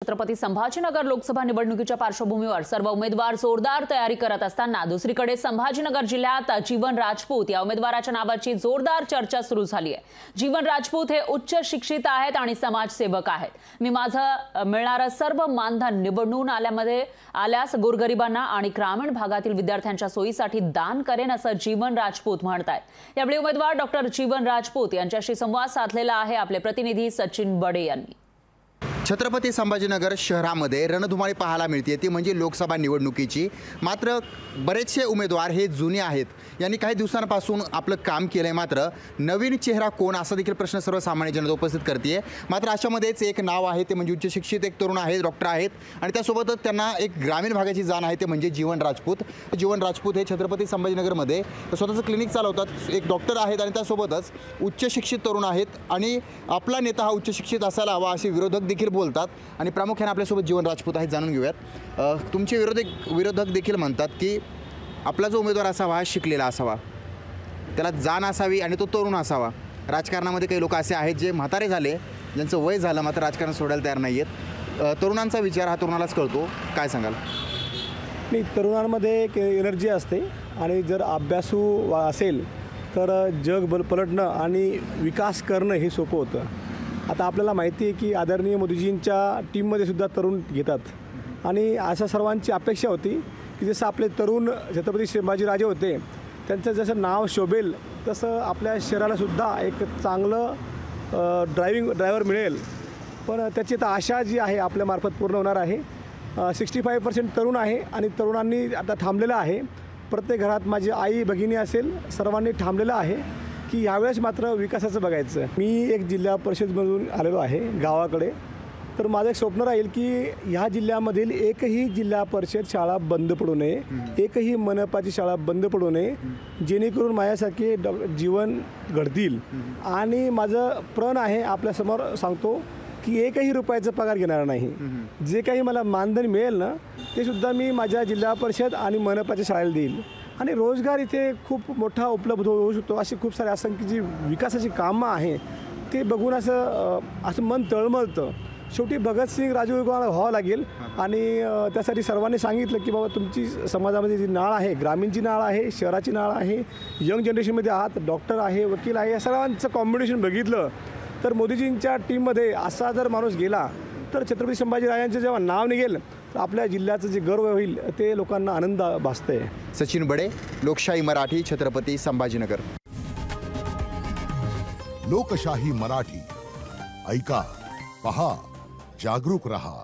छत्रपती संभाजीनगर लोकसभा निवडणुकीच्या पार्श्वभूमीवर सर्व उमेदवार जोरदार तयारी करत असताना दुसरीकडे संभाजीनगर जिल्ह्यात जीवन राजपूत या उमेदवाराच्या नावाची जोरदार चर्चा सुरू झाली आहे। जीवन राजपूत हे उच्च शिक्षित आहेत आणि समाजसेवक आहेत। मी माझं मिळणारं सर्व मानधन निवडणून आल्यास गोरगरिबांना आणि ग्रामीण भागातील विद्यार्थ्यांच्या सोयीसाठी दान करेन असं जीवन राजपूत म्हणतात। यावेळी उमेदवार डॉक्टर जीवन राजपूत यांच्याशी संवाद साधलेला आहे आपले प्रतिनिधी सचिन बडे यांनी। छत्रपती संभाजीनगर शहरामध्ये रणधुमाळी पाहायला मिळते ती म्हणजे लोकसभा निवडणुकीची। मात्र बरेचसे उमेदवार हे जुने आहेत, यांनी काही दिवसांपासून आपलं काम केलंय, मात्र नवीन चेहरा कोण असा देखील प्रश्न सर्वसामान्य जनता उपस्थित करते। मात्र अशामध्येच एक नाव आहे ते म्हणजे उच्च शिक्षित एक तरुण आहेत, डॉक्टर आहेत आणि त्यासोबतच त्यांना एक ग्रामीण भागाची जाण आहे ते म्हणजे जीवन राजपूत। जीवन राजपूत हे छत्रपती संभाजीनगरमध्ये स्वतःचं क्लिनिक चालवतात, एक डॉक्टर आहेत आणि त्यासोबतच उच्च शिक्षित तरुण आहेत आणि आपला नेता हा उच्च शिक्षित असायला हवा असे विरोधक देखील बोलतात। आणि प्रामुख्याने आपल्यासोबत जीवन राजपूत आहेत, जाणून घेऊयात। तुमचे विरोधक देखील म्हणतात की आपला जो उमेदवार असावा हा शिकलेला असावा, त्याला जाण असावी आणि तो तरुण असावा। राजकारणामध्ये काही लोक असे आहेत जे म्हातारे झाले, ज्यांचं वय झालं मात्र राजकारण सोडायला तयार नाही आहेत। तरुणांचा विचार हा तरुणालाच कळतो, काय सांगाल? नाही, तरुणांमध्ये एक एनर्जी असते आणि जर अभ्यासू असेल तर जग पलटणं आणि विकास करणं हे सोपं होतं। आता आपल्याला माहिती आहे की आदरणीय मोदीजींच्या टीममध्ये सुद्धा तरुण घेतात आणि अशा सर्वांची अपेक्षा होती की जसं आपले तरुण छत्रपती संभाजीराजे होते, त्यांचं जसं नाव शोभेल तसं आपल्या शहरालासुद्धा एक चांगलं ड्रायव्हर मिळेल। पण त्याची आता आशा जी आहे आपल्यामार्फत पूर्ण होणार आहे। 65% तरुण आहे आणि तरुणांनी आता थांबलेलं आहे। प्रत्येक घरात माझी आई भगिनी असेल, सर्वांनी थांबलेलं आहे की यावेळेस मात्र विकासाचं बघायचं। मी एक जिल्हा परिषदमधून आलेलो आहे गावाकडे, तर माझं एक स्वप्न राहील की ह्या जिल्ह्यामधील एकही जिल्हा परिषद शाळा बंद पडू नये, एकही मनपाची शाळा बंद पडू नये, जेणेकरून माझ्यासारखे जीवन घडतील। आणि माझं प्रण आहे आपल्यासमोर सांगतो की एकही रुपयाचा पगार घेणार नाही। जे काही मला मानधन मिळेल ना ते सुद्धा मी माझ्या जिल्हा परिषद आणि मनपाच्या शाळेला देईल आणि रोजगार इथे खूप मोठा उपलब्ध होऊ शकतो। अशी खूप सारे असंख्य जी विकासाची कामं आहे ते बघून असं मन तळमळतं। शेवटी भगतसिंग राजगुरू व्हावं लागेल आणि त्यासाठी सर्वांनी सांगितलं की बाबा तुमची समाजामध्ये जी नाळ आहे, ग्रामीणची नाळ आहे, शहराची नाळ आहे, यंग जनरेशनमध्ये आहात, डॉक्टर आहे, वकील आहे, या सर्वांचं कॉम्बिनेशन बघितलं तर मोदीजींच्या टीममध्ये असा जर माणूस गेला तर छत्रपती संभाजीराजांचं जेव्हा नाव निघेल तर आपल्या जिल्ह्याचं जे गर्व होईल ते लोकांना आनंद भासतंय। सचिन बडे, लोकशाही मराठी, छत्रपती संभाजीनगर। लोकशाही मराठी, ऐका, पहा, जागरूक रहा।